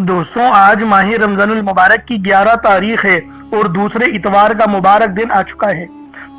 دوستوں آج ماہ رمضان المبارک کی 11 تاریخ ہے اور دوسرے اتوار کا مبارک دن آ چکا ہے،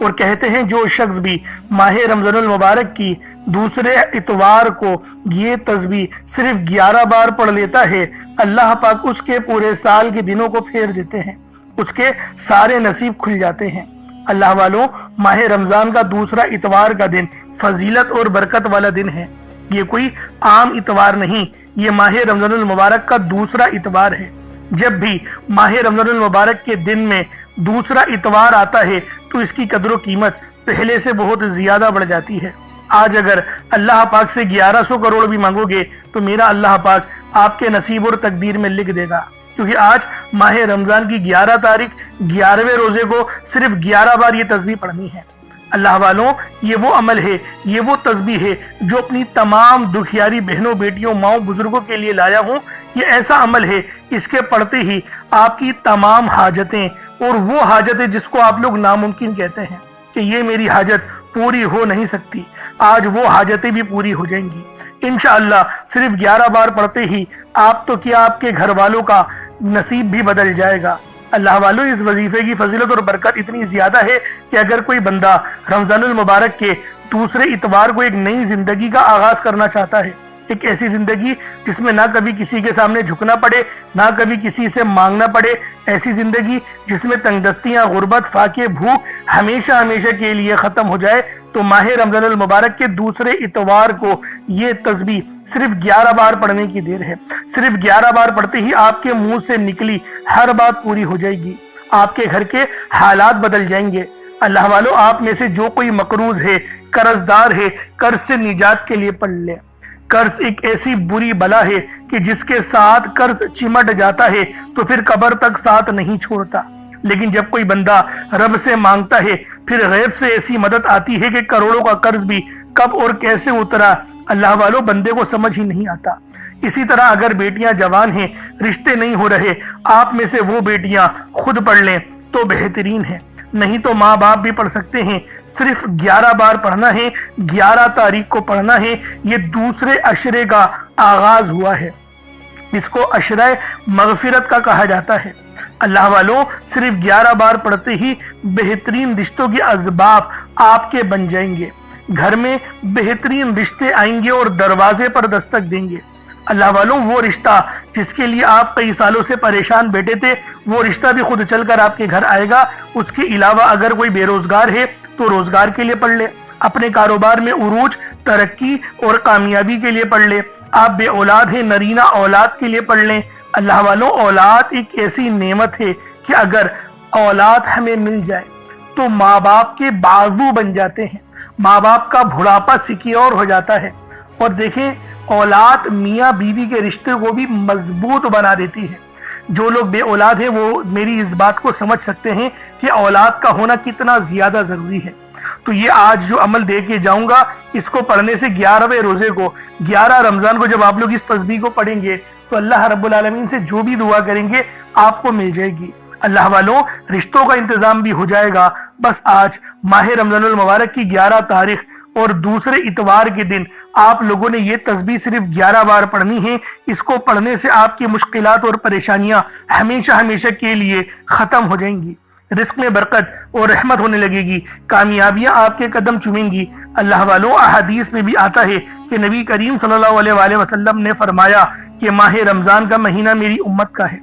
اور کہتے ہیں جو شخص بھی ماہ رمضان المبارک کی دوسرے اتوار کو یہ تسبیح صرف 11 بار پڑھ لیتا ہے، اللہ پاک اس کے پورے سال کے دنوں کو پھیر دیتے ہیں، اس کے سارے نصیب کھل جاتے ہیں۔ اللہ والوں، ماہ رمضان کا دوسرا اتوار کا دن فضیلت اور برکت والا دن ہے۔ یہ کوئی عام اتوار نہیں، یہ ماہ رمضان المبارک کا دوسرا اتوار ہے۔ جب بھی ماہ رمضان المبارک کے دن میں دوسرا اتوار آتا ہے تو اس کی قدر و قیمت پہلے سے بہت زیادہ بڑھ جاتی ہے۔ آج اگر اللہ پاک سے 1100 کروڑ بھی مانگو گے تو میرا اللہ پاک آپ کے نصیب اور تقدیر میں لکھ دے گا، کیونکہ آج ماہ رمضان کی 11 تاریخ 11ویں روزے کو صرف 11 بار یہ تسبیح پڑھنی ہے۔ اللہ والوں، یہ وہ عمل ہے، یہ وہ تسبیح ہے جو اپنی تمام دکھیاری بہنوں، بیٹیوں، ماؤں، بزرگوں کے لیے لایا ہوں۔ یہ ایسا عمل ہے، اس کے پڑھتے ہی آپ کی تمام حاجتیں، اور وہ حاجتیں جس کو آپ لوگ ناممکن کہتے ہیں کہ یہ میری حاجت پوری ہو نہیں سکتی، آج وہ حاجتیں بھی پوری ہو جائیں گی انشاءاللہ۔ صرف 11 بار پڑھتے ہی آپ تو کیا، آپ کے گھر والوں کا نصیب بھی بدل جائے گا۔ اللہ والو، اس وظیفے کی فضیلت اور برکت اتنی زیادہ ہے کہ اگر کوئی بندہ رمضان المبارک کے دوسرے اتوار کو ایک نئی زندگی کا آغاز کرنا چاہتا ہے، ایک ایسی زندگی جس میں نہ کبھی کسی کے سامنے جھکنا پڑے، نہ کبھی کسی سے مانگنا پڑے، ایسی زندگی جس میں تنگ دستیاں، غربت، فاقے، بھوک ہمیشہ ہمیشہ کے لیے ختم ہو جائے، تو ماہ رمضان المبارک کے دوسرے اتوار کو یہ تسبیح صرف 11 بار پڑھنے کی دیر ہے۔ صرف 11 بار پڑھتے ہی آپ کے منہ سے نکلی ہر بات پوری ہو جائے گی، آپ کے گھر کے حالات بدل جائیں گے۔ اللہ والو، آپ میں سے جو کوئی مقروض ہے، قرض دار ہے، قرض سے نجات کے لیے پڑھ لے۔ قرض ایک ایسی بری بلا ہے کہ جس کے ساتھ قرض چمٹ جاتا ہے تو پھر قبر تک ساتھ نہیں چھوڑتا، لیکن جب کوئی بندہ رب سے مانگتا ہے، پھر غیب سے ایسی مدد آتی ہے کہ کروڑوں کا قرض بھی کب اور کیسے اترا، اللہ والوں، بندے کو سمجھ ہی نہیں آتا۔ اسی طرح اگر بیٹیاں جوان ہیں، رشتے نہیں ہو رہے، آپ میں سے وہ بیٹیاں خود پڑھ لیں تو بہترین ہے، نہیں تو ماں باپ بھی پڑھ سکتے ہیں۔ صرف 11 بار پڑھنا ہے، 11 تاریخ کو پڑھنا ہے۔ یہ دوسرے عشرے کا آغاز ہوا ہے، اس کو عشرہ مغفرت کا کہا جاتا ہے۔ اللہ والوں، صرف 11 بار پڑھتے ہی بہترین رشتوں کے اسباب آپ کے بن جائیں گے، گھر میں بہترین رشتے آئیں گے اور دروازے پر دستک دیں گے۔ اللہ والوں، وہ رشتہ جس کے لیے آپ کئی سالوں سے پریشان بیٹھے تھے، وہ رشتہ بھی خود چل کر آپ کے گھر آئے گا۔ اس کے علاوہ اگر کوئی بے روزگار ہے تو روزگار کے لیے پڑھ لے، اپنے کاروبار میں عروج، ترقی اور کامیابی کے لیے پڑھ لے۔ آپ بے اولاد ہیں، نرینہ اولاد کے لیے پڑھ لیں۔ اللہ والوں، اولاد ایک ایسی نعمت ہے کہ اگر اولاد ہمیں مل جائے تو ماں باپ کے بازو بن جاتے ہیں، ماں باپ کا بڑھاپا سیکیور ہو جاتا ہے۔ اور دیکھیں، اولاد میاں بیوی کے رشتے کو بھی مضبوط بنا دیتی ہے۔ جو لوگ بے اولاد ہیں وہ میری اس بات کو سمجھ سکتے ہیں کہ اولاد کا ہونا کتنا زیادہ ضروری ہے۔ تو یہ آج جو عمل دے کے جاؤں گا، اس کو پڑھنے سے 11ویں روزے کو، 11 رمضان کو جب آپ لوگ اس تسبیح کو پڑھیں گے تو اللہ رب العالمین سے جو بھی دعا کریں گے آپ کو مل جائے گی۔ اللہ والوں، رشتوں کا انتظام بھی ہو جائے گا۔ بس آج ماہ رمضان المبارک کی 11 تاریخ اور دوسرے اتوار کے دن آپ لوگوں نے یہ تسبیح صرف 11 بار پڑھنی ہے۔ اس کو پڑھنے سے آپ کی مشکلات اور پریشانیاں ہمیشہ ہمیشہ کے لیے ختم ہو جائیں گی، رزق میں برکت اور رحمت ہونے لگے گی، کامیابیاں آپ کے قدم چومیں گی۔ اللہ والوں، احادیث میں بھی آتا ہے کہ نبی کریم صلی اللہ علیہ وآلہ وسلم نے فرمایا کہ ماہ رمضان کا مہینہ میری امت کا ہے،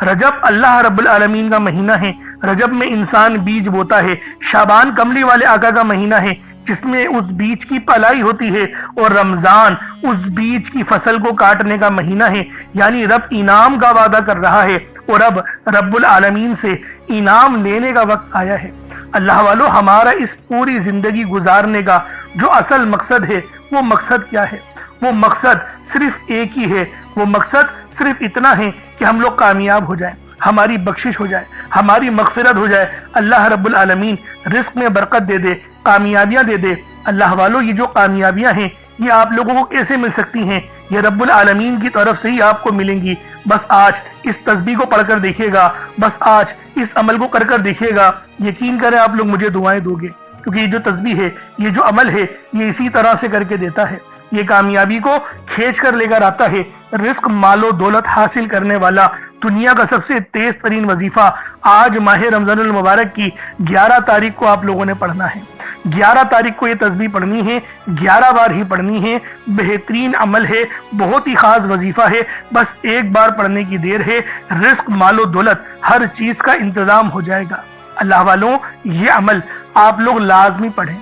رجب اللہ رب العالمین کا مہینہ ہے، رجب میں انسان بیج بوتا ہے، شعبان کملی والے آقا کا مہینہ ہے جس میں اس بیج کی پلائی ہوتی ہے، اور رمضان اس بیج کی فصل کو کاٹنے کا مہینہ ہے۔ یعنی رب انعام کا وعدہ کر رہا ہے اور اب رب العالمین سے انعام لینے کا وقت آیا ہے۔ اللہ والو، ہمارا اس پوری زندگی گزارنے کا جو اصل مقصد ہے، وہ مقصد کیا ہے؟ وہ مقصد صرف ایک ہی ہے، وہ مقصد صرف اتنا ہے کہ ہم لوگ کامیاب ہو جائیں، ہماری بخشش ہو جائے، ہماری مغفرت ہو جائے، اللہ رب العالمین رزق میں برکت دے دے، کامیابیاں دے دے۔ اللہ والو، یہ جو کامیابیاں ہیں یہ آپ لوگوں کو کیسے مل سکتی ہیں؟ یہ رب العالمین کی طرف سے ہی آپ کو ملیں گی۔ بس آج اس تسبیح کو پڑھ کر دیکھیے گا، بس آج اس عمل کو کر دیکھیے گا، یقین کریں آپ لوگ مجھے دعائیں دو گے، کیونکہ یہ جو تسبیح ہے، یہ جو عمل ہے، یہ اسی طرح سے کر کے دیتا ہے۔ یہ کامیابی کو کھینچ کر لے کر آتا ہے۔ رزق مال و دولت حاصل کرنے والا دنیا کا سب سے تیز ترین وظیفہ آج ماہ رمضان المبارک کی 11 تاریخ کو آپ لوگوں نے پڑھنا ہے۔ 11 تاریخ کو یہ تسبیح پڑھنی ہے، 11 بار ہی پڑھنی ہے۔ بہترین عمل ہے، بہت ہی خاص وظیفہ ہے، بس ایک بار پڑھنے کی دیر ہے۔ رزق مال و دولت ہر چیز کا انتظام ہو جائے گا۔ اللہ والوں، یہ عمل آپ لوگ لازمی پڑھیں۔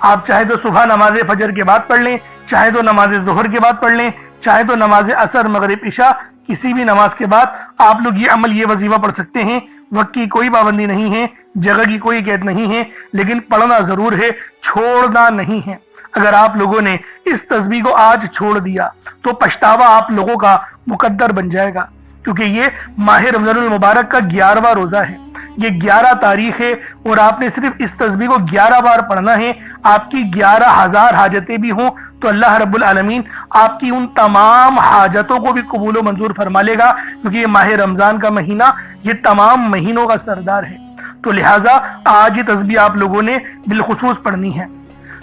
آپ چاہے تو صبح نماز فجر کے بعد پڑھ لیں، چاہے تو نماز ظہر کے بعد پڑھ لیں، چاہے تو نماز عصر مغرب عشاء کسی بھی نماز کے بعد آپ لوگ یہ عمل یہ وظیفہ پڑھ سکتے ہیں۔ وقت کی کوئی پابندی نہیں ہے، جگہ کی کوئی قید نہیں ہے، لیکن پڑھنا ضرور ہے، چھوڑنا نہیں ہے۔ اگر آپ لوگوں نے اس تسبیح کو آج چھوڑ دیا تو پچھتاوا آپ لوگوں کا مقدر بن جائے گا، کیونکہ یہ ماہ رمضان المبارک کا 11واں روزہ ہے، یہ 11 تاریخ ہے، اور آپ نے صرف اس تسبیح کو 11 بار پڑھنا ہے۔ آپ کی 11,000 حاجتیں بھی ہوں تو اللہ رب العالمین آپ کی ان تمام حاجتوں کو بھی قبول و منظور فرما لے گا، کیونکہ یہ ماہ رمضان کا مہینہ یہ تمام مہینوں کا سردار ہے۔ تو لہٰذا آج یہ تسبیح آپ لوگوں نے بالخصوص پڑھنی ہے۔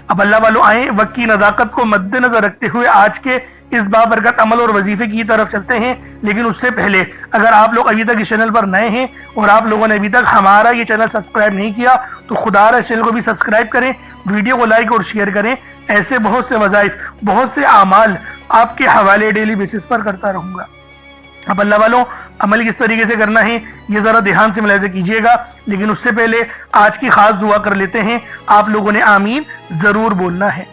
اب اللہ والوں آئیں، وقت کی نزاکت کو مد نظر رکھتے ہوئے آج کے اس بابرکت عمل اور وظیفے کی طرف چلتے ہیں۔ لیکن اس سے پہلے اگر آپ لوگ ابھی تک اس چینل پر نئے ہیں اور آپ لوگوں نے ابھی تک ہمارا یہ چینل سبسکرائب نہیں کیا تو خدا را اس چینل کو بھی سبسکرائب کریں، ویڈیو کو لائک اور شیئر کریں۔ ایسے بہت سے وظائف، بہت سے اعمال آپ کے حوالے ڈیلی بیسس پر کرتا رہوں گا۔ اب اللہ والوں، عمل کس طریقے سے کرنا ہے یہ ذرا دھیان سے ملاحظہ کیجئے گا، لیکن اس سے پہلے آج کی خاص دعا کر لیتے ہیں۔ آپ لوگوں نے آمین ضرور بولنا ہے۔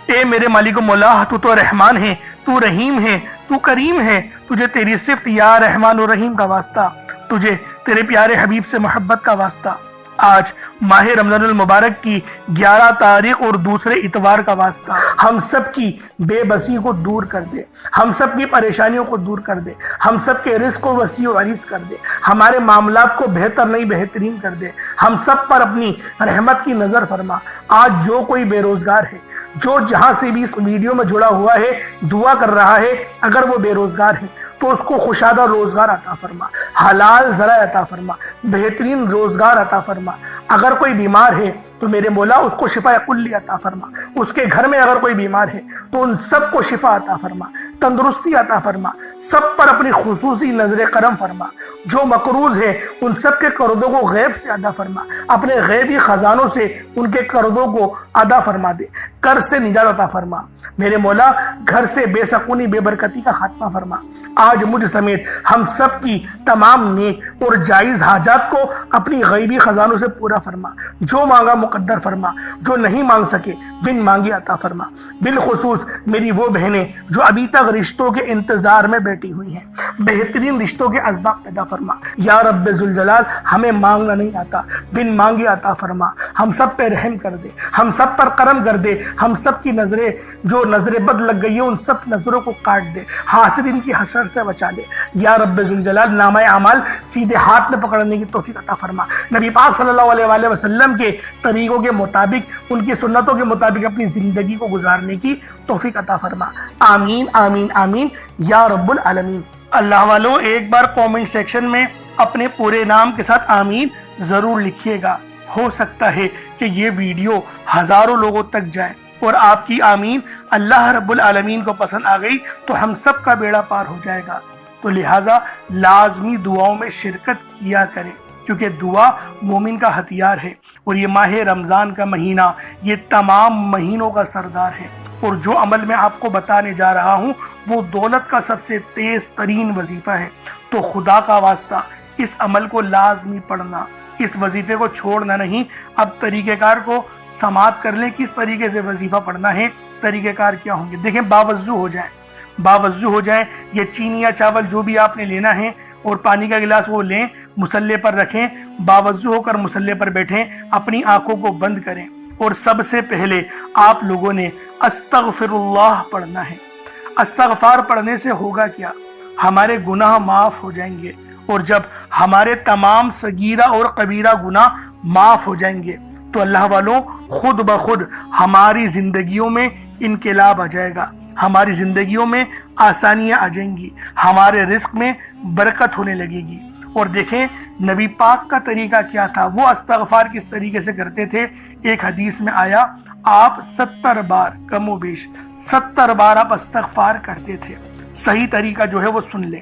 اے میرے مالک و مولا، تو رحمان ہے، تو رحیم ہے، تو کریم ہے، تجھے تیری صفت یا رحمان و رحیم کا واسطہ، تجھے تیرے پیارے حبیب سے محبت کا واسطہ، آج ماہ رمضان المبارک کی 11 تاریخ اور دوسرے اتوار کا واسطہ، ہم سب کی بے بسی کو دور کر دے، ہم سب کی پریشانیوں کو دور کر دے، ہم سب کے رزق کو وسیع و عریض کر دے، ہمارے معاملات کو بہتر نہیں بہترین کر دے، ہم سب پر اپنی رحمت کی نظر فرما۔ آج جو کوئی بے روزگار ہے، جو جہاں سے بھی اس ویڈیو میں جڑا ہوا ہے دعا کر رہا ہے، اگر وہ بے روزگار ہے تو اس کو خوشادہ روزگار عطا فرما، حلال ذرائع عطا فرما، بہترین روزگار عطا فرما۔ اگر کوئی بیمار ہے تو میرے مولا اس کو شفا کلی عطا فرما، اس کے گھر میں اگر کوئی بیمار ہے تو ان سب کو شفا عطا فرما، تندرستی عطا فرما، سب پر اپنی خصوصی نظر کرم فرما۔ جو مقروض ہے ان سب کے قرضوں کو غیب سے ادا فرما، اپنے غیبی خزانوں سے ان کے قرضوں کو ادا فرما دے، قرض سے نجات عطا فرما۔ میرے مولا گھر سے بے سکونی بے برکتی کا خاتمہ فرما۔ آج مجھ سمیت ہم سب کی تمام نیک اور جائز حاجات کو اپنی غیبی خزانوں سے پورا فرما، جو مانگا مقدر فرما، جو نہیں مانگ سکے بن مانگے عطا فرما۔ بالخصوص میری وہ بہنیں جو ابھی تک رشتوں کے انتظار میں بیٹھی ہوئی ہیں، بہترین رشتوں کے اسباب پیدا فرما۔ یا رب ذوالجلال، ہمیں مانگنا نہیں آتا، بن مانگے عطا فرما۔ ہم سب پہ رحم کر دے، ہم سب پر کرم کر دے، ہم سب کی نظریں جو نظر بد لگ گئی ہے ان سب نظروں کو کاٹ دے، حاسدین کی حسد سے بچا لے۔ یا رب ذوالجلال، نامہ اعمال سیدھے ہاتھ میں پکڑنے کی توفیق عطا فرما۔ نبی پاک صلی اللہ علیہ وآلہ وسلم کے طریقوں کے مطابق، ان کی سنتوں کے مطابق اپنی زندگی کو گزارنے کی توفیق عطا فرما۔ آمین آمین آمین یا رب العالمین۔ اللہ والوں، ایک بار کومنٹ سیکشن میں اپنے پورے نام کے ساتھ آمین ضرور لکھیے گا۔ ہو سکتا ہے کہ یہ ویڈیو ہزاروں لوگوں تک جائے اور آپ کی آمین اللہ رب العالمین کو پسند آ گئی تو ہم سب کا بیڑا پار ہو جائے گا۔ تو لہٰذا لازمی دعاؤں میں شرکت کیا کریں، کیونکہ دعا مومن کا ہتھیار ہے، اور یہ ماہ رمضان کا مہینہ یہ تمام مہینوں کا سردار ہے۔ اور جو عمل میں آپ کو بتانے جا رہا ہوں وہ دولت کا سب سے تیز ترین وظیفہ ہے۔ تو خدا کا واسطہ اس عمل کو لازمی پڑھنا، اس وظیفے کو چھوڑنا نہیں۔ اب طریقہ کار کو سماعت کر لیں، کس طریقے سے وظیفہ پڑھنا ہے، طریقہ کار کیا ہوں گے۔ دیکھیں، باوضو ہو جائیں، یہ چینی یا چاول جو بھی آپ نے لینا ہے اور پانی کا گلاس وہ لیں، مصلے پر رکھیں، باوضو ہو کر مصلے پر بیٹھیں، اپنی آنکھوں کو بند کریں، اور سب سے پہلے آپ لوگوں نے استغفر اللہ پڑھنا ہے۔ استغفار پڑھنے سے ہوگا کیا؟ ہمارے گناہ معاف ہو جائیں گے، اور جب ہمارے تمام صغیرہ اور کبیرہ گناہ معاف ہو جائیں گے تو اللہ والوں خود بخود ہماری زندگیوں میں انقلاب آ جائے گا، ہماری زندگیوں میں آسانیاں آ جائیں گی، ہمارے رزق میں برکت ہونے لگے گی، اور دیکھیں نبی پاک کا طریقہ کیا تھا، وہ استغفار کس طریقے سے کرتے تھے۔ ایک حدیث میں آیا آپ 70 بار کم و بیش 70 بار آپ استغفار کرتے تھے۔ صحیح طریقہ جو ہے وہ سن لیں۔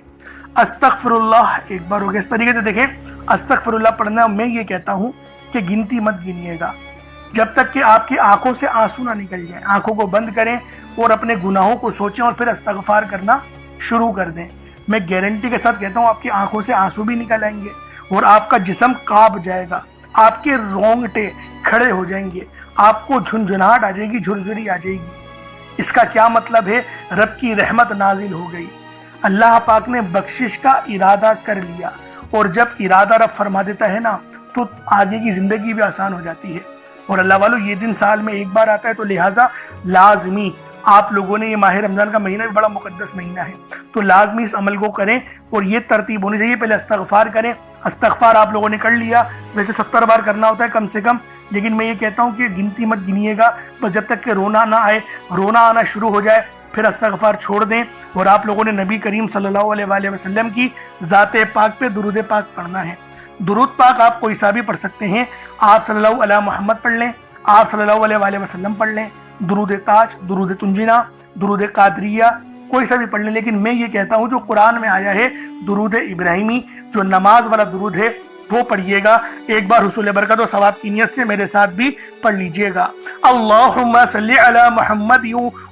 استغفر اللہ ایک بار ہو گیا۔ اس طریقے سے دیکھیں استغفر اللہ پڑھنا، میں یہ کہتا ہوں کہ گنتی مت گنیے گا جب تک کہ آپ کی آنکھوں سے آنسو نہ نکل جائیں۔ آنکھوں کو بند کریں اور اپنے گناہوں کو سوچیں اور پھر استغفار کرنا شروع کر دیں۔ میں گارنٹی کے ساتھ کہتا ہوں آپ کی آنکھوں سے آنسو بھی نکل آئیں گے اور آپ کا جسم کانپ جائے گا، آپ کے رونگٹے کھڑے ہو جائیں گے، آپ کو جھنجھناہٹ آ جائے گی، جھرجھری آ جائے گی۔ اس کا کیا مطلب ہے؟ رب کی رحمت نازل ہو گئی، اللہ پاک نے بخشش کا ارادہ کر لیا، اور جب ارادہ رب فرما دیتا ہے نا تو آگے کی زندگی بھی آسان ہو جاتی ہے۔ اور اللہ والو یہ دن سال میں ایک بار آتا ہے، تو لہٰذا لازمی آپ لوگوں نے، یہ ماہ رمضان کا مہینہ بھی بڑا مقدس مہینہ ہے، تو لازمی اس عمل کو کریں، اور یہ ترتیب ہونی چاہیے۔ پہلے استغفار کریں، استغفار آپ لوگوں نے کر لیا، ویسے 70 بار کرنا ہوتا ہے کم سے کم، لیکن میں یہ کہتا ہوں کہ گنتی مت گنیے گا، بس جب تک کہ رونا نہ آئے، رونا آنا شروع ہو جائے پھر استغفار چھوڑ دیں۔ اور آپ لوگوں نے نبی کریم صلی اللہ علیہ وآلہ وسلم کی ذات پاک پہ درود پاک پڑھنا ہے۔ درود پاک آپ کوئی سا بھی پڑھ سکتے ہیں، آپ صلی اللہ علیہ محمد پڑھ لیں، آپ صلی اللہ علیہ وآلہ وسلم پڑھ لیں، درود تاج، درود تنجینہ، درود قادریہ، کوئی سا بھی پڑھ لیں، لیکن میں یہ کہتا ہوں جو قرآن میں آیا ہے درود ابراہیمی، جو نماز والا درود ہے وہ پڑھیے گا۔ ایک بار حصول برکت و ثواب کی نیت سے میرے ساتھ بھی پڑھ لیجئے گا۔ اللہم صلی علی محمد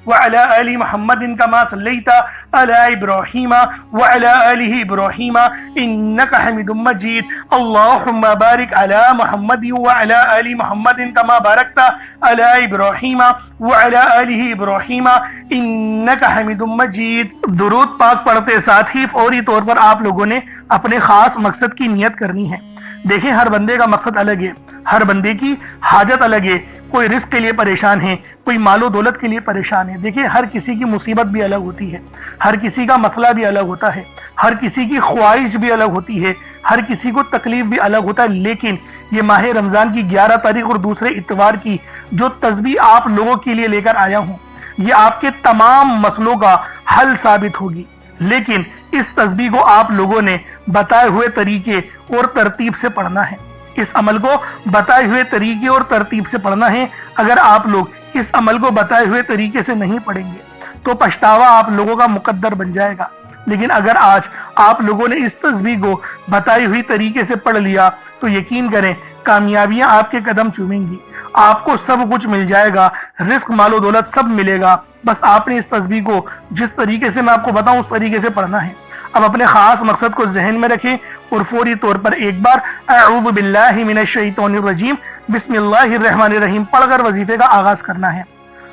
وعلی آل محمد کما صلیت علی ابراہیم وعلی آل ابراہیم انکا حمید مجید۔ اللہم بارک علی محمد وعلی آل محمد کما بارکت علی ابراہیم وعلی آل ابراہیم انکا حمید مجید۔ درود پاک پڑھتے ساتھ ہی فوری طور پر آپ لوگوں نے اپنے خاص مقصد کی نیت کرنی ہے۔ دیکھیں ہر بندے کا مقصد الگ ہے، ہر بندے کی حاجت الگ ہے، کوئی رزق کے لیے پریشان ہے، کوئی مال و دولت کے لیے پریشان ہے۔ دیکھیں ہر کسی کی مصیبت بھی الگ ہوتی ہے، ہر کسی کا مسئلہ بھی الگ ہوتا ہے، ہر کسی کی خواہش بھی الگ ہوتی ہے، ہر کسی کو تکلیف بھی الگ ہوتا ہے، لیکن یہ ماہ رمضان کی 11 تاریخ اور دوسرے اتوار کی جو تسبیح آپ لوگوں کے لیے لے کر آیا ہوں، یہ آپ کے تمام مسئلوں کا حل ثابت ہوگی۔ لیکن اس تسبیح کو آپ لوگوں نے بتائے ہوئے طریقے اور ترتیب سے پڑھنا ہے، اس عمل کو بتائے ہوئے طریقے اور ترتیب سے پڑھنا ہے۔ اگر آپ لوگ اس عمل کو بتائے ہوئے طریقے سے نہیں پڑھیں گے تو پچھتاوا آپ لوگوں کا مقدر بن جائے گا، لیکن اگر آج آپ لوگوں نے اس تسبیح کو بتائی ہوئی طریقے سے پڑھ لیا تو یقین کریں کامیابیاں آپ کے قدم چومیں گی، آپ کو سب کچھ مل جائے گا، رزق مال و دولت سب ملے گا۔ بس آپ نے اس تسبیح کو جس طریقے سے میں آپ کو بتاؤں اس طریقے سے پڑھنا ہے۔ اب اپنے خاص مقصد کو ذہن میں رکھیں اور فوری طور پر ایک بار اعوذ باللہ من الشیطان الرجیم بسم اللہ الرحمن الرحیم پڑھ کر وظیفے کا آغاز کرنا ہے۔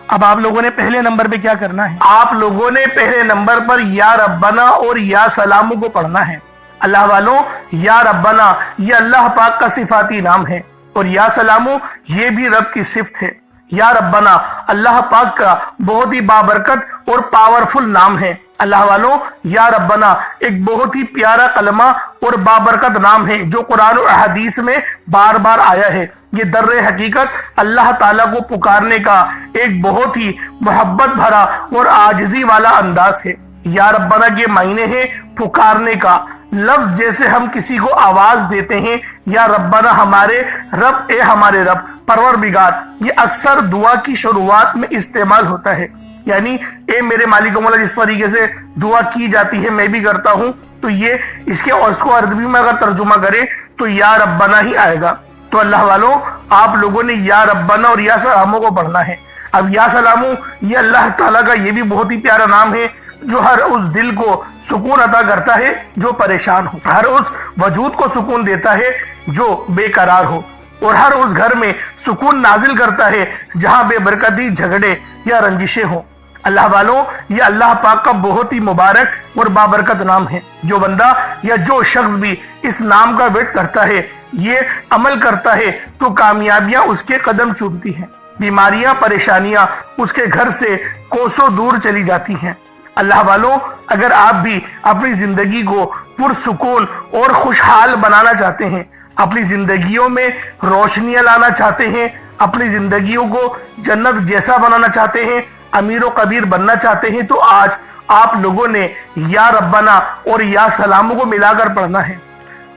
اب آپ لوگوں نے پہلے نمبر پہ کیا کرنا ہے؟ آپ لوگوں نے پہلے نمبر پر یا ربنا اور یا سلامو کو پڑھنا ہے۔ اللہ والوں، یا ربنا یہ اللہ پاک کا صفاتی نام ہے، اور یا سلامو یہ بھی رب کی صفت ہے۔ یا ربنا اللہ پاک کا بہت ہی بابرکت اور پاورفل نام ہے۔ اللہ والوں، یا ربنا ایک بہت ہی پیارا کلمہ اور بابرکت نام ہے جو قرآن و حدیث میں بار بار آیا ہے۔ یہ در حقیقت اللہ تعالیٰ کو پکارنے کا ایک بہت ہی محبت بھرا اور عاجزی والا انداز ہے۔ یا ربنا کے معنی ہے پکارنے کا، لفظ جیسے ہم کسی کو آواز دیتے ہیں یا ربنا ہمارے رب، اے ہمارے رب، پروردگار، یہ اکثر دعا کی شروعات میں استعمال ہوتا ہے، یعنی اے میرے مالک و مولا جس طریقے سے دعا کی جاتی ہے میں بھی کرتا ہوں، تو یہ اس کو عربی میں اگر ترجمہ کرے تو یا ربنا ہی آئے گا۔ تو اللہ والوں، آپ لوگوں نے یا ربنا اور یا سلامو کو پڑھنا ہے۔ اب یا سلامو یہ اللہ تعالیٰ کا یہ بھی بہت ہی پیارا نام ہے جو ہر اس دل کو سکون عطا کرتا ہے جو پریشان ہو، ہر اس وجود کو سکون دیتا ہے جو بے قرار ہو، اور ہر اس گھر میں سکون نازل کرتا ہے جہاں بے برکتی، جھگڑے یا رنجشیں ہوں۔ اللہ والوں، یہ اللہ پاک کا بہت ہی مبارک اور بابرکت نام ہے۔ جو بندہ یا جو شخص بھی اس نام کا ورد کرتا ہے، یہ عمل کرتا ہے، تو کامیابیاں اس کے قدم چومتی ہیں، بیماریاں، پریشانیاں اس کے گھر سے کوسوں دور چلی جاتی ہیں۔ اللہ والوں، اگر آپ بھی اپنی زندگی کو پرسکون اور خوشحال بنانا چاہتے ہیں، اپنی زندگیوں میں روشنیاں لانا چاہتے ہیں، اپنی زندگیوں کو جنت جیسا بنانا چاہتے ہیں، امیر و کبیر بننا چاہتے ہیں، تو آج آپ لوگوں نے یا ربنا اور یا سلامو کو ملا کر پڑھنا ہے۔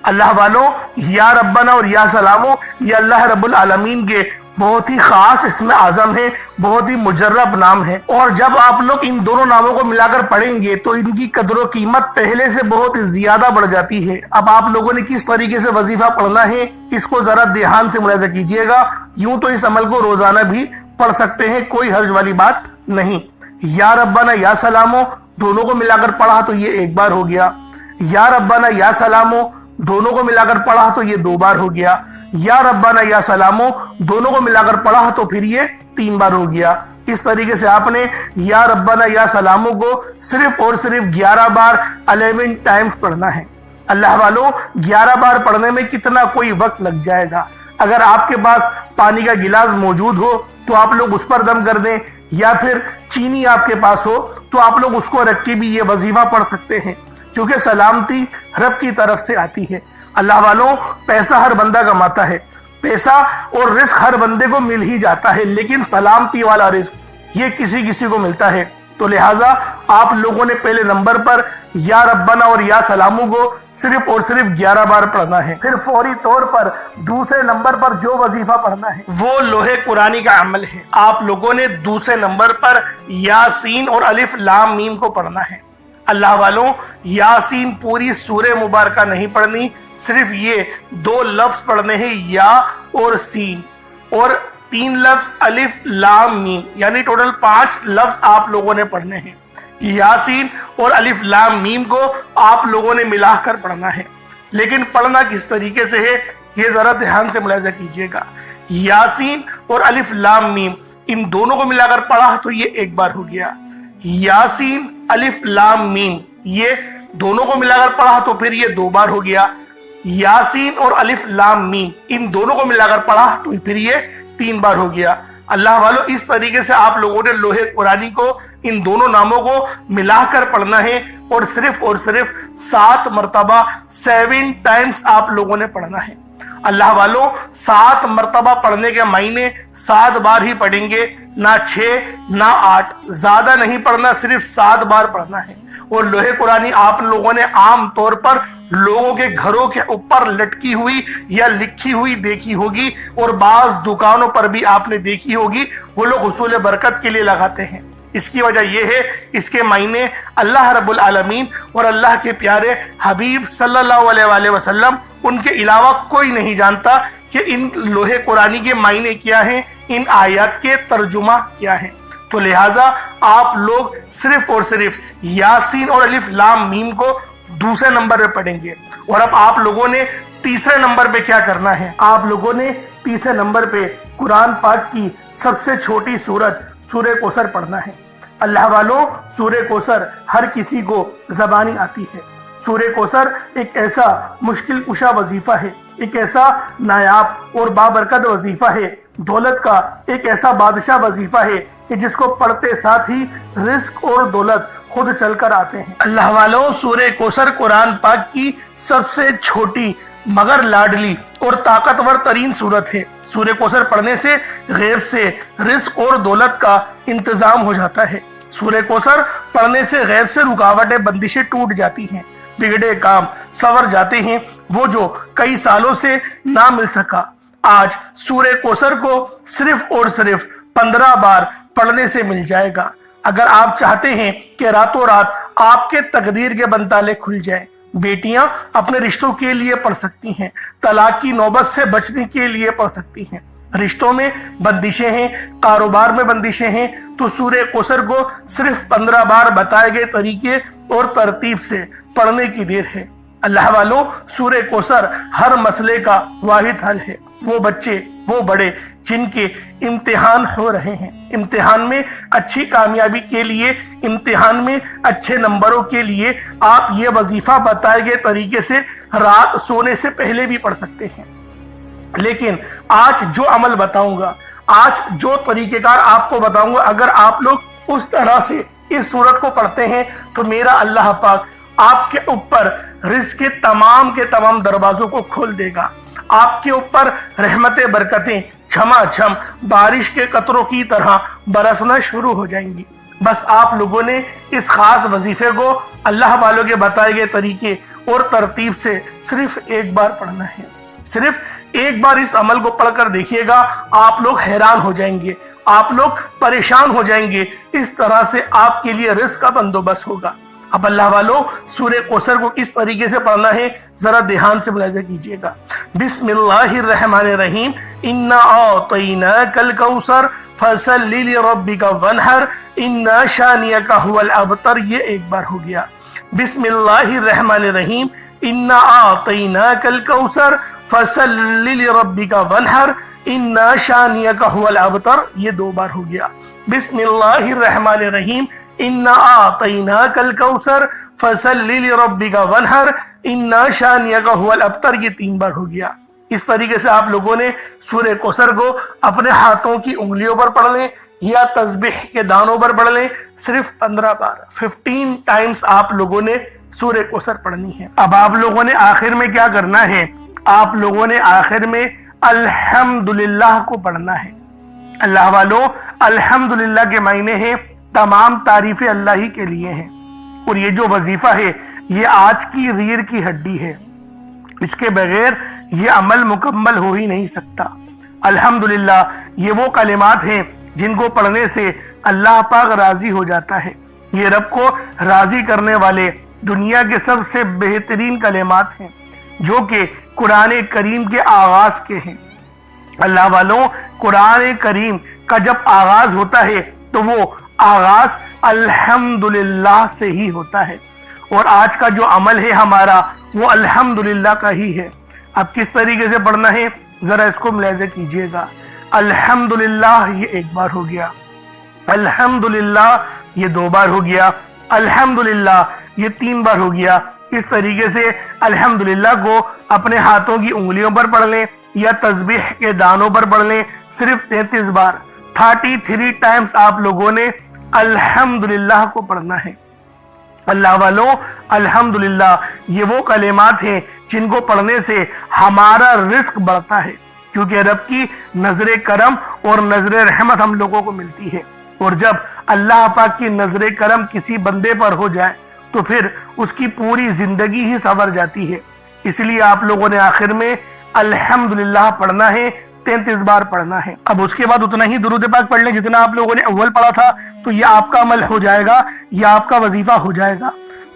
اللہ والوں، یا ربنا اور یا سلامو یہ اللہ رب العالمین کے بہت ہی خاص اسم اعظم ہے، بہت ہی مجرب نام ہے، اور جب آپ لوگ ان دونوں ناموں کو ملا کر پڑھیں گے تو ان کی قدر و قیمت پہلے سے بہت زیادہ بڑھ جاتی ہے۔ اب آپ لوگوں نے کس طریقے سے وظیفہ پڑھنا ہے اس کو ذرا دھیان سے ملاحظہ کیجئے گا۔ یوں تو اس عمل کو روزانہ بھی پڑھ سکتے ہیں، کوئی حرج والی بات نہیں۔ یا ربنا یا سلامو دونوں کو ملا کر پڑھا تو یہ ایک بار ہو گیا، یا ربنا یا سلامو دونوں کو ملا کر پڑھا تو یہ 2 بار ہو گیا، یا ربنا یا سلامو دونوں کو ملا کر پڑھا تو پھر یہ 3 بار ہو گیا۔ اس طریقے سے آپ نے یا ربنا یا سلامو کو صرف اور صرف 11 بار 11 ٹائمز پڑھنا ہے۔ اللہ والوں، 11 بار پڑھنے میں کتنا کوئی وقت لگ جائے گا۔ اگر آپ کے پاس پانی کا گلاس موجود ہو تو آپ لوگ اس پر دم کر دیں، یا پھر چینی آپ کے پاس ہو تو آپ لوگ اس کو رکھ کے بھی یہ وظیفہ پڑھ سکتے ہیں، کیونکہ سلامتی رب کی طرف سے آتی ہے۔ اللہ والوں، پیسہ ہر بندہ کماتا ہے، پیسہ اور رزق ہر بندے کو مل ہی جاتا ہے، لیکن سلامتی والا رزق یہ کسی کسی کو ملتا ہے۔ تو لہٰذا آپ لوگوں نے پہلے نمبر پر یا ربنا اور یا سلامو کو صرف اور صرف 11 بار پڑھنا ہے۔ پھر فوری طور پر دوسرے نمبر پر جو وظیفہ پڑھنا ہے وہ لوح قرآنی کا عمل ہے۔ آپ لوگوں نے دوسرے نمبر پر یاسین اور الف لام میم کو پڑھنا ہے۔ اللہ والوں، یاسین پوری سورہ مبارکہ نہیں پڑھنی، صرف یہ 2 لفظ پڑھنے ہیں، یا اور سین، اور 3 لفظ الف لام میم، یعنی ٹوٹل 5 لفظ آپ لوگوں نے پڑھنے ہیں۔ یاسین اور الف لام میم کو آپ لوگوں نے ملا کر پڑھنا ہے، لیکن پڑھنا کس طریقے سے ہے یہ ذرا دھیان سے ملاحظہ کیجئے گا۔ یاسین اور الف لام میم ان دونوں کو ملا کر پڑھا تو یہ 1 بار ہو گیا، یاسین الف لام میم یہ دونوں کو ملا کر پڑھا تو پھر یہ 2 بار ہو گیا، یاسین اور الف لام میم ان دونوں کو ملا کر پڑھا تو پھر یہ 3 بار ہو گیا۔ اللہ والوں، اس طریقے سے آپ لوگوں نے لوح قرآنی کو ان دونوں ناموں کو ملا کر پڑھنا ہے، اور صرف 7 مرتبہ 7 ٹائمز آپ لوگوں نے پڑھنا ہے۔ اللہ والوں، 7 مرتبہ پڑھنے کے معنی 7 بار ہی پڑھیں گے، نہ 6 نہ 8، زیادہ نہیں پڑھنا، صرف 7 بار پڑھنا ہے۔ اور لوح قرآنی آپ لوگوں نے عام طور پر لوگوں کے گھروں کے اوپر لٹکی ہوئی یا لکھی ہوئی دیکھی ہوگی، اور بعض دکانوں پر بھی آپ نے دیکھی ہوگی، وہ لوگ حصول برکت کے لیے لگاتے ہیں۔ اس کی وجہ یہ ہے، اس کے معنی اللہ رب العالمین اور اللہ کے پیارے حبیب صلی اللہ علیہ وآلہ وسلم ان کے علاوہ کوئی نہیں جانتا کہ ان لوح قرآنی کے معنی کیا ہیں، ان آیات کے ترجمہ کیا ہیں۔ تو لہٰذا آپ لوگ صرف اور صرف یاسین اور الف لام میم کو دوسرے نمبر پہ پڑھیں گے۔ اور اب آپ لوگوں نے تیسرے نمبر پہ کیا کرنا ہے؟ آپ لوگوں نے تیسرے نمبر پہ قرآن پاک کی سب سے چھوٹی سورت سورہ کوثر پڑھنا ہے۔ اللہ والوں، سورہ کوثر ہر کسی کو زبانی آتی ہے۔ سورہ کوثر ایک ایسا مشکل کشا وظیفہ ہے، ایک ایسا نایاب اور بابرکت وظیفہ ہے، دولت کا ایک ایسا بادشاہ وظیفہ ہے کہ جس کو پڑھتے ساتھ ہی رزق اور دولت خود چل کر آتے ہیں۔ اللہ والوں، سورہ کوثر قرآن پاک کی سب سے چھوٹی مگر لاڈلی اور طاقتور ترین سورت ہے۔ سورہ کوثر پڑھنے سے غیب سے رزق اور دولت کا انتظام ہو جاتا ہے۔ سورہ کوثر پڑھنے سے غیب سے رکاوٹیں بندشیں ٹوٹ جاتی ہیں، بگڑے کام سنور جاتے ہیں، وہ جو کئی سالوں سے نہ مل سکا آج سورہ کوثر کو صرف اور صرف 15 بار پڑھنے سے مل جائے گا۔ اگر آپ چاہتے ہیں کہ راتوں رات آپ کے تقدیر کے بنتالے کھل جائیں، بیٹیاں اپنے رشتوں کے لیے پڑھ سکتی ہیں، طلاق کی نوبت سے بچنے کے لیے پڑھ سکتی ہیں، رشتوں میں بندشیں ہیں، کاروبار میں بندشیں ہیں، تو سورہ کوثر کو صرف 15 بار بتائے گئے طریقے اور ترتیب سے پڑھنے کی دیر ہے۔ اللہ والوں، سورہ کوثر ہر مسئلے کا واحد حل ہے۔ وہ بچے، وہ بڑے جن کے امتحان ہو رہے ہیں، امتحان میں اچھی کامیابی کے لیے، امتحان میں اچھے نمبروں کے لیے آپ یہ وظیفہ بتائے گئے طریقے سے رات سونے سے پہلے بھی پڑھ سکتے ہیں۔ لیکن آج جو عمل بتاؤں گا، آج جو طریقہ کار آپ کو بتاؤں گا، اگر آپ لوگ اس طرح سے اس سورت کو پڑھتے ہیں تو میرا اللہ پاک آپ کے اوپر رزق کے تمام دروازوں کو کھول دے گا۔ آپ کے اوپر رحمت برکتیں چھما چھم بارش کے قطروں کی طرح برسنا شروع ہو جائیں گی۔ بس آپ لوگوں نے اس خاص وظیفے کو اللہ والوں کے بتائے گئے طریقے اور ترتیب سے صرف ایک بار پڑھنا ہے۔ صرف ایک بار اس عمل کو پڑھ کر دیکھیے گا، آپ لوگ حیران ہو جائیں گے، آپ لوگ پریشان ہو جائیں گے، اس طرح سے آپ کے لیے رزق کا بندوبست ہوگا۔ اب اللہ والوں، سورہ کوثر کو کس طریقے سے پڑھنا ہے ذرا دھیان سے ملاحظہ کیجئے گا۔ بسم اللہ الرحمن الرحیم، انا اعطیناک الکوثر فصل لربک وانحر ان شانئک هو الابتر، یہ ایک بار ہو گیا۔ بسم اللہ الرحمن الرحیم، انا اعطیناک الکوثر فصل لربک وانحر ان شانئک هو الابتر، یہ دو بار ہو گیا۔ بسم اللہ الرحمن الرحیم، انا اعطیناک الکوثر فصل لربک وانحر ان شانئک هو الابتر، یہ تین بار ہو گیا۔ اس طریقے سے آپ لوگوں نے سورہ کوثر کو اپنے ہاتھوں کی انگلیوں پر پڑھ لیں یا تسبیح کے دانوں پر پڑھ لیں، صرف 15 بار 15 ٹائمز آپ لوگوں نے سورہ کوثر پڑھنی ہے۔ اب آپ لوگوں نے آخر میں کیا کرنا ہے، آپ لوگوں نے آخر میں الحمدللہ کو پڑھنا ہے۔ اللہ والوں، الحمدللہ کے معنی ہیں تمام تعریفیں اللہ ہی کے لیے ہیں، اور یہ جو وظیفہ ہے یہ آج کی ریڑھ کی ہڈی ہے، اس کے بغیر یہ عمل مکمل ہو ہی نہیں سکتا۔ الحمدللہ یہ وہ کلمات ہیں جن کو پڑھنے سے اللہ پاک راضی ہو جاتا ہے۔ یہ رب کو راضی کرنے والے دنیا کے سب سے بہترین کلمات ہیں، جو کہ قرآن کریم کے آغاز کے ہیں۔ اللہ والوں، قرآن کریم کا جب آغاز ہوتا ہے تو وہ آغاز الحمدللہ سے ہی ہوتا ہے، اور آج کا جو عمل ہے ہمارا وہ الحمدللہ کا ہی ہے۔ اب کس طریقے سے پڑھنا ہے ذرا اس کو ملاحظہ کیجئے گا۔ الحمدللہ یہ ایک بار ہو گیا، الحمدللہ یہ دو بار ہو گیا، الحمدللہ یہ تین بار ہو گیا۔ اس طریقے سے الحمدللہ کو اپنے ہاتھوں کی انگلیوں پر پڑھ لیں یا تسبیح کے دانوں پر پڑھ لیں، صرف 33 بار 33 ٹائمز آپ لوگوں نے الحمدللہ کو پڑھنا ہے۔ اللہ والوں، الحمدللہ یہ وہ کلمات ہیں جن کو پڑھنے سے ہمارا رزق بڑھتا ہے، کیونکہ رب کی نظر کرم اور نظر رحمت ہم لوگوں کو ملتی ہے، اور جب اللہ پاک کی نظر کرم کسی بندے پر ہو جائے تو پھر اس کی پوری زندگی ہی سنور جاتی ہے۔ اس لیے آپ لوگوں نے آخر میں الحمدللہ پڑھنا ہے، 33 بار پڑھنا ہے۔ اب اس کے بعد اتنا ہی درود پاک پڑھ لیں جتنا آپ لوگوں نے اول پڑھا تھا، تو یہ آپ کا عمل ہو جائے گا، یہ آپ کا وظیفہ ہو جائے گا۔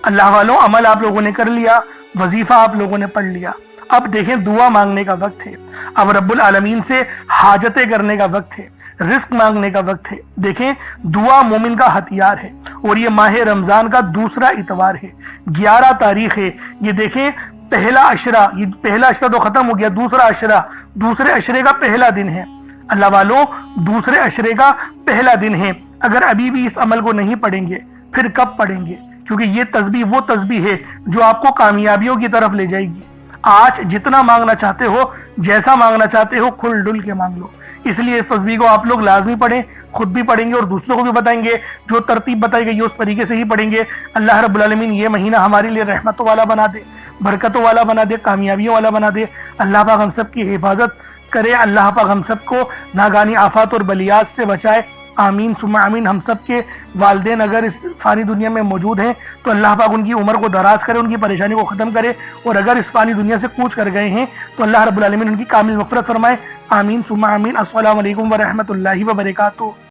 اللہ والوں، عمل آپ لوگوں نے کر لیا، وظیفہ آپ لوگوں نے پڑھ لیا۔ اب دیکھیں دعا مانگنے کا وقت ہے، اب رب العالمین سے حاجتیں کرنے کا وقت ہے، رزق مانگنے کا وقت ہے۔ دیکھیں دعا مومن کا ہتھیار ہے، اور یہ ماہ رمضان کا دوسرا اتوار ہے، 11 تاریخ ہے۔ یہ دیکھیں پہلا عشرہ، یہ پہلا عشرہ تو ختم ہو گیا، دوسرا عشرہ، دوسرے عشرے کا پہلا دن ہے۔ اللہ والوں، دوسرے عشرے کا پہلا دن ہے۔ اگر ابھی بھی اس عمل کو نہیں پڑھیں گے پھر کب پڑھیں گے؟ کیونکہ یہ تسبیح وہ تسبیح ہے جو آپ کو کامیابیوں کی طرف لے جائے گی۔ آج جتنا مانگنا چاہتے ہو، جیسا مانگنا چاہتے ہو، کھل ڈل کے مانگ لو۔ اس لیے اس تسبیح کو آپ لوگ لازمی پڑھیں، خود بھی پڑھیں گے اور دوسروں کو بھی بتائیں گے، جو ترتیب بتائی گئی اس طریقے سے ہی پڑھیں گے۔ اللہ رب العالمین یہ مہینہ ہمارے لیے رحمتوں والا بنا دے، برکتوں والا بنا دے، کامیابیوں والا بنا دے۔ اللہ پاک ہم سب کی حفاظت کرے، اللہ پاک ہم سب کو ناگانی آفات اور بلیات سے بچائے۔ آمین ثم آمین۔ ہم سب کے والدین اگر اس فانی دنیا میں موجود ہیں تو اللہ پاک ان کی عمر کو دراز کرے، ان کی پریشانی کو ختم کرے، اور اگر اس فانی دنیا سے کوچ کر گئے ہیں تو اللہ رب العالمین ان کی کامل مغفرت فرمائے۔ آمین ثم آمین۔ السلام علیکم ورحمۃ اللہ وبرکاتہ۔